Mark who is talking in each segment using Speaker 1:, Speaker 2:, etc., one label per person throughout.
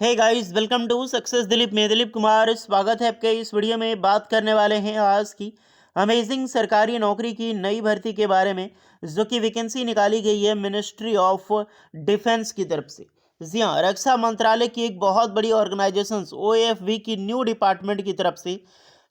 Speaker 1: Hey guys, welcome to success Dilip. मैं दिलीप कुमार, स्वागत है आपके इस वीडियो में। बात करने वाले हैं आज की अमेजिंग सरकारी नौकरी की नई भर्ती के बारे में, जो कि वैकेंसी निकाली गई है मिनिस्ट्री ऑफ डिफेंस की तरफ से। जी हाँ, रक्षा मंत्रालय की एक बहुत बड़ी ऑर्गेनाइजेशन ओएफबी की न्यू डिपार्टमेंट की तरफ से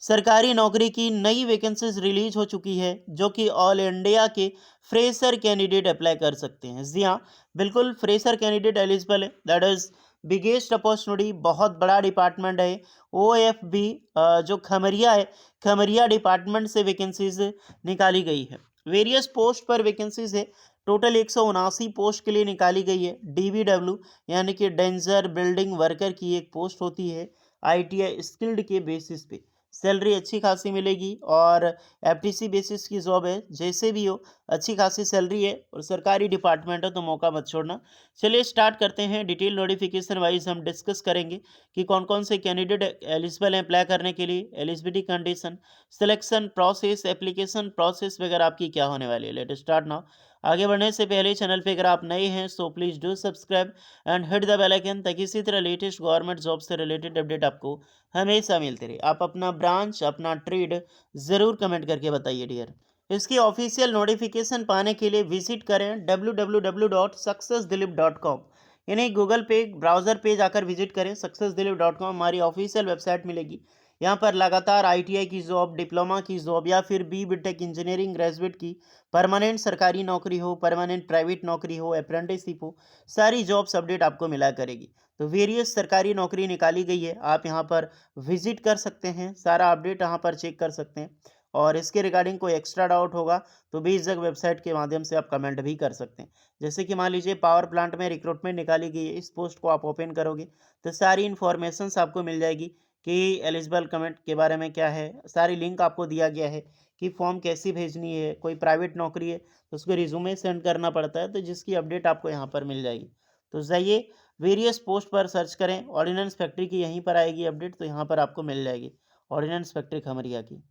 Speaker 1: सरकारी नौकरी की नई वैकेंसीज रिलीज हो चुकी है, जो कि ऑल इंडिया के फ्रेशर कैंडिडेट अप्लाई कर सकते हैं। जी हाँ, बिल्कुल फ्रेशर कैंडिडेट एलिजिबल है। दैट इज बिगेस्ट अपॉर्चुनिटी, बहुत बड़ा डिपार्टमेंट है ओ एफ बी। जो खमरिया है, खमरिया डिपार्टमेंट से वैकेंसीज निकाली गई है। वेरियस पोस्ट पर वैकेंसीज है। टोटल 179 पोस्ट के लिए निकाली गई है। डीबीडब्ल्यू यानी कि डेंजर बिल्डिंग वर्कर की एक पोस्ट होती है आईटीआई स्किल्ड के बेसिस पे। सैलरी अच्छी खासी मिलेगी और एफटीसी बेसिस की जॉब है। जैसे भी हो, अच्छी खासी सैलरी है और सरकारी डिपार्टमेंट है, तो मौका मत छोड़ना। चलिए स्टार्ट करते हैं। डिटेल नोटिफिकेशन वाइज हम डिस्कस करेंगे कि कौन कौन से कैंडिडेट एलिजिबल हैं अप्लाई करने के लिए, eligibility condition, selection process, application process वगैरह आपकी क्या होने वाली है। Let start now. आगे बढ़ने से पहले चैनल पे अगर आप नए हैं so please do subscribe and hit the bell icon, ताकि इसी तरह लेटेस्ट गवर्नमेंट जॉब से रिलेटेड अपडेट आपको हमेशा मिलते रहे। आप अपना ब्रांच, अपना ट्रेड ज़रूर कमेंट करके बताइए डियर। इसकी ऑफिशियल नोटिफिकेशन पाने के लिए विजिट करें www.successdilip.com, यानी गूगल पे ब्राउज़र पे जाकर विजिट करें। successdilip.com हमारी ऑफिशियल वेबसाइट मिलेगी। यहाँ पर लगातार आईटीआई की जॉब, डिप्लोमा की जॉब या फिर बीटेक इंजीनियरिंग ग्रेजुएट की परमानेंट सरकारी नौकरी हो, परमानेंट प्राइवेट नौकरी हो, अप्रेंटिसशिप हो, सारी जॉब्स अपडेट आपको मिला करेगी। तो वेरियस सरकारी नौकरी निकाली गई है, आप यहाँ पर विजिट कर सकते हैं, सारा अपडेट यहाँ पर चेक कर सकते हैं। और इसके रिगार्डिंग कोई एक्स्ट्रा डाउट होगा तो बेझिझक वेबसाइट के माध्यम से आप कमेंट भी कर सकते हैं। जैसे कि मान लीजिए पावर प्लांट में रिक्रूटमेंट निकाली गई है, इस पोस्ट को आप ओपन करोगे तो सारी इन्फॉर्मेशन आपको मिल जाएगी कि एलिजिबल कमेंट के बारे में क्या है। सारी लिंक आपको दिया गया है कि फॉर्म कैसी भेजनी है। कोई प्राइवेट नौकरी है तो उसको रिज्यूमे सेंड करना पड़ता है, तो जिसकी अपडेट आपको यहाँ पर मिल जाएगी। तो जाइए वेरियस पोस्ट पर सर्च करें। ऑर्डिनेंस फैक्ट्री की यहीं पर आएगी अपडेट, तो यहाँ पर आपको मिल जाएगी ऑर्डिनेंस फैक्ट्री खमरिया की।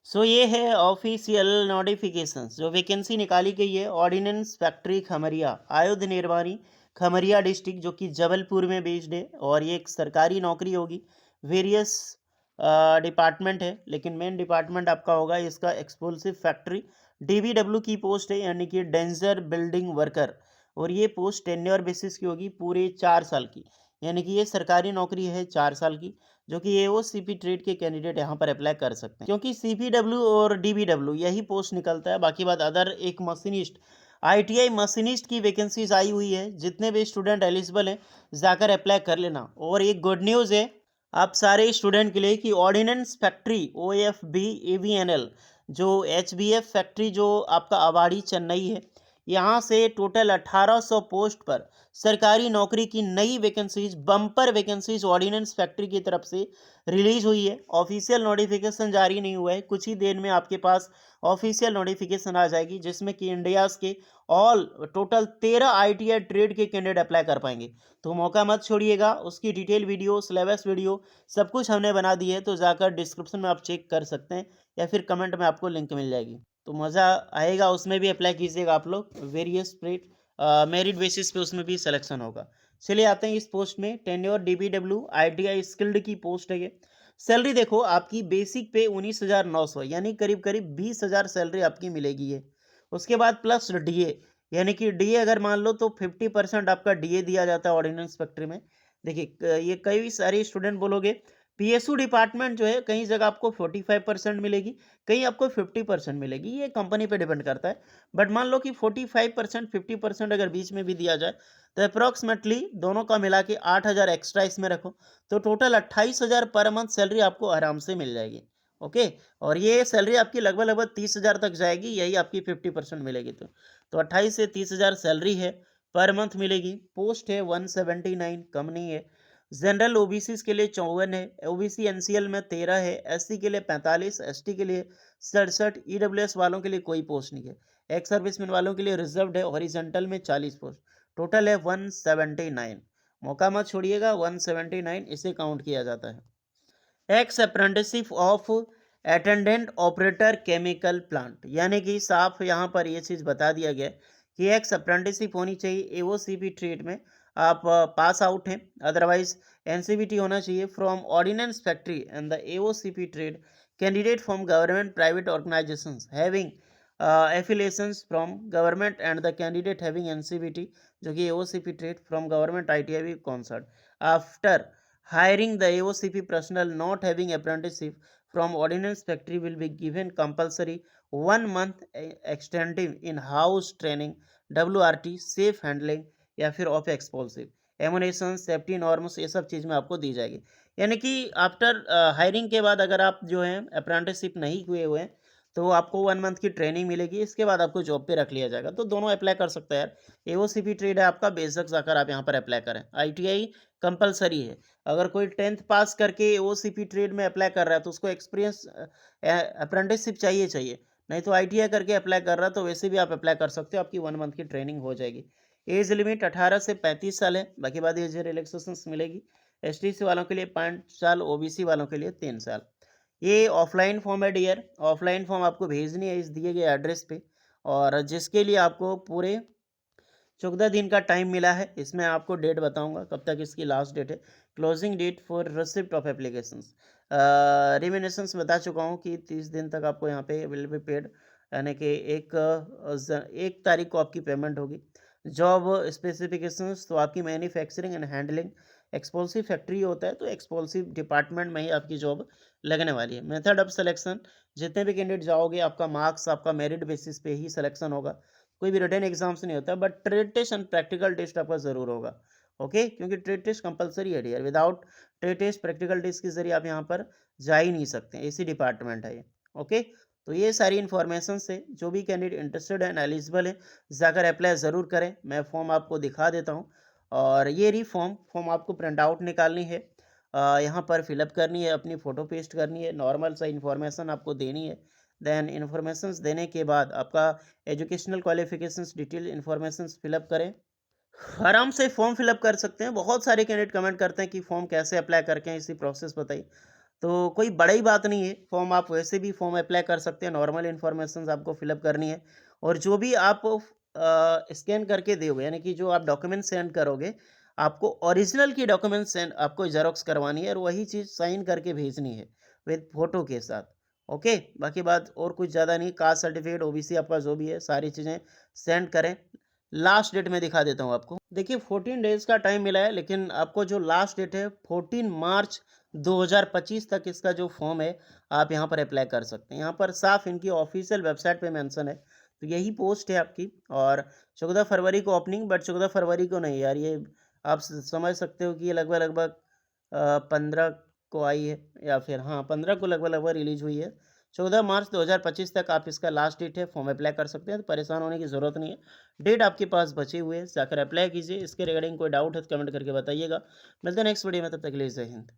Speaker 1: ये है ऑफिशियल नोटिफिकेशन जो वैकेंसी निकाली गई है। ऑर्डिनेंस फैक्ट्री खमरिया, आयुध निर्माणी खमरिया डिस्ट्रिक्ट, जो कि जबलपुर में बेस्ड है और ये एक सरकारी नौकरी होगी। वेरियस डिपार्टमेंट है, लेकिन मेन डिपार्टमेंट आपका होगा इसका एक्सप्लोसिव फैक्ट्री। डीबीडब्ल्यू की पोस्ट है, यानी कि डेंजर बिल्डिंग वर्कर, और ये पोस्ट टेन्योर बेसिस की होगी, पूरे 4 साल की। यानी कि ये सरकारी नौकरी है 4 साल की, जो कि एओ सीपी ट्रेड के कैंडिडेट यहाँ पर अप्लाई कर सकते हैं, क्योंकि सीपीडब्ल्यू और डीबीडब्ल्यू यही पोस्ट निकलता है। बाकी बात अदर एक मशीनिस्ट, आईटीआई मशीनिस्ट की वैकेंसीज आई हुई है। जितने भी स्टूडेंट एलिजिबल हैं जाकर अप्लाई कर लेना। और एक गुड न्यूज़ है आप सारे स्टूडेंट के लिए कि ordnance factory O F B AVNL, जो एच बी एफ फैक्ट्री जो आपका अवाड़ी चेन्नई है, यहाँ से टोटल 1800 पोस्ट पर सरकारी नौकरी की नई vacancies, bumper vacancies ordnance factory की तरफ से रिलीज हुई है। ऑफिशियल नोटिफिकेशन जारी नहीं हुआ है, कुछ ही देर में आपके पास ऑफिशियल नोटिफिकेशन आ जाएगी, जिसमें कि इंडियाज़ के ऑल टोटल 13 आईटीआई ट्रेड के कैंडिडेट अप्लाई कर पाएंगे। तो मौका मत छोड़िएगा। उसकी डिटेल वीडियो, सिलेबस वीडियो सब कुछ हमने बना दी है, तो जाकर डिस्क्रिप्शन में आप चेक कर सकते हैं या फिर कमेंट में आपको लिंक मिल जाएगी। तो मज़ा आएगा, उसमें भी अप्लाई कीजिएगा आप लोग। वेरियस ट्रेड मेरिट बेसिस पे उसमें भी सिलेक्शन होगा। चलिए आते हैं इस पोस्ट में। टेन्योर डीबीडब्ल्यू आईटीआई स्किल्ड की पोस्ट है ये। सैलरी देखो आपकी बेसिक पे 19,900, यानी करीब करीब 20,000 सैलरी आपकी मिलेगी है। उसके बाद प्लस डीए, यानी कि डीए अगर मान लो तो 50% आपका डीए दिया जाता है ऑर्डिनेंस फैक्ट्री में। देखिए ये कई सारे स्टूडेंट बोलोगे पीएसयू डिपार्टमेंट जो है कई जगह आपको 45% मिलेगी, कहीं आपको 50% मिलेगी, ये कंपनी पे डिपेंड करता है। बट मान लो कि 45% 50% अगर बीच में भी दिया जाए तो अप्रॉक्सीमेटली दोनों का मिला के 8,000 एक्स्ट्रा इसमें रखो, तो टोटल 28,000 पर मंथ सैलरी आपको आराम से मिल जाएगी। ओके, और ये सैलरी आपकी लगभग लगभग 30,000 तक जाएगी, यही आपकी 50% मिलेगी। तो 28 से 30,000 सैलरी है, पर मंथ मिलेगी। पोस्ट है 179, कम नहीं है। जनरल ओबीसी के लिए 54 है, ओबीसी एनसीएल में 13 है, एससी के लिए 45, एसटी के लिए 67, ईडब्ल्यूएस वालों के लिए कोई पोस्ट नहीं है, एक्स सर्विसमैन वालों के लिए रिजर्व्ड है, हॉरिजॉन्टल में 40 पोस्ट। टोटल है 179। मौका मत छोड़िएगा, 179 इसे काउंट किया जाता है। X apprenticeship of attendant operator chemical plant, यानी कि साफ यहाँ पर ये चीज़ बता दिया गया है कि एक्स अप्रेंटिसशिप होनी चाहिए एओसीपी ट्रेड में। आप पास आउट हैं, अदरवाइज एनसीवीटी होना चाहिए from ordnance factory and the AOCP trade candidate from government private organisations having affiliations from government and the candidate having NCVT जो कि AOCP trade from government ITI with concert after hiring the AOCP personnel not having apprenticeship from ordnance factory will be given compulsory 1 month extensive in house training WRT safe handling या फिर of explosive ammunition safety norms ये सब चीज़ में आपको दी जाएगी। यानी कि after hiring के बाद अगर आप जो है अप्रेंटिसशिप नहीं हुए हुए हैं तो आपको 1 मंथ की ट्रेनिंग मिलेगी, इसके बाद आपको जॉब पे रख लिया जाएगा। तो दोनों अप्लाई कर सकते हैं यार। एओसीपी ट्रेड है आपका, बेशक जाकर आप यहाँ पर अप्लाई करें। आईटीआई कंपलसरी है। अगर कोई 10th पास करके एओसीपी ट्रेड में अप्लाई कर रहा है तो उसको एक्सपीरियंस अप्रेंटिसशिप चाहिए। नहीं तो आईटीआई करके अप्लाई कर रहा है तो वैसे भी आप अप्लाई कर सकते हो, आपकी 1 मंथ की ट्रेनिंग हो जाएगी। एज लिमिट 18 से 35 साल है, बाकी बाद एज रिलैक्सेशन मिलेगी। एसटीसी वालों के लिए 5 साल, ओबीसी वालों के लिए 3 साल। ये ऑफलाइन फॉर्म है डियर, ऑफलाइन फॉर्म आपको भेजनी है इस दिए गए एड्रेस पे, और जिसके लिए आपको पूरे 14 दिन का टाइम मिला है। इसमें आपको डेट बताऊंगा कब तक इसकी लास्ट डेट है। Closing date for receipt of applications, रिमिनेशंस बता चुका हूँ कि 30 दिन तक आपको यहाँ पे विल बी पेड, यानी कि एक तारीख को आपकी पेमेंट होगी। जॉब स्पेसिफिकेशंस तो आपकी manufacturing and handling explosive factory होता है तो एक्सप्लोसिव डिपार्टमेंट में ही आपकी जॉब लगने वाली है। मेथड ऑफ सिलेक्शन, जितने भी कैंडिडेट जाओगे आपका मार्क्स आपका मेरिट बेसिस पे ही सिलेक्शन होगा, कोई भी रिटन एग्जाम्स नहीं होता, but trade test and practical test आपका जरूर होगा। ओके, क्योंकि ट्रेड टेस्ट कंपलसरी है dear, without trade test practical test के जरिए आप यहाँ पर जा ही नहीं सकते, ऐसी डिपार्टमेंट है ये। ओके, तो ये सारी इन्फॉर्मेशन से जो भी कैंडिडेट इंटरेस्टेड एंड एलिजिबल है जाकर अप्लाई ज़रूर करें। मैं फॉर्म आपको दिखा देता हूँ, और ये रही फॉर्म आपको प्रिंट आउट निकालनी है, यहाँ पर फिलअप करनी है, अपनी फ़ोटो पेस्ट करनी है, नॉर्मल सा इन्फॉर्मेशन आपको देनी है। देन इन्फॉर्मेशंस देने के बाद आपका educational qualifications detail informations fill up करें, आराम से फॉर्म फिलअप कर सकते हैं। बहुत सारे कैंडिडेट कमेंट करते हैं कि फॉर्म कैसे अप्लाई करके हैं, इसी प्रोसेस बताइए। तो कोई बड़ी बात नहीं है, फॉर्म आप वैसे भी फॉर्म अप्लाई कर सकते हैं, नॉर्मल इन्फॉर्मेशन आपको फिलअप करनी है, और जो भी आप स्कैन करके दोगे, यानी कि जो आप डॉक्यूमेंट सेंड करोगे, आपको ओरिजिनल की डॉक्यूमेंट सेंड आपको जेरोक्स करवानी है और वही चीज़ साइन करके भेजनी है विद फोटो के साथ। ओके, बाकी बात और कुछ ज़्यादा नहीं, कास्ट सर्टिफिकेट ओबीसी आपका जो भी है सारी चीज़ें सेंड करें। लास्ट डेट मैं दिखा देता हूँ आपको, देखिए 14 डेज का टाइम मिला है, लेकिन आपको जो लास्ट डेट है 14 मार्च 2025 तक इसका जो फॉर्म है आप यहाँ पर अप्लाई कर सकते हैं। यहाँ पर साफ इनकी ऑफिशियल वेबसाइट पे मेंशन है, तो यही पोस्ट है आपकी। और 14 फरवरी को ओपनिंग, बट 14 फरवरी को नहीं यार, ये आप समझ सकते हो कि ये लगभग लगभग 15 को आई है, या फिर हाँ 15 को लगभग लगभग रिलीज हुई है। 14 मार्च 2025 तक आप इसका लास्ट डेट है, फॉर्म अप्लाई कर सकते हैं, तो परेशान होने की ज़रूरत नहीं है। डेट आपके पास बचे हुए हैं, जाकर अप्लाई कीजिए। इसके रिगार्डिंग कोई डाउट है तो कमेंट करके बताइएगा। मिलते हैं नेक्स्ट वीडियो में, तब तक के लिए जय हिंद।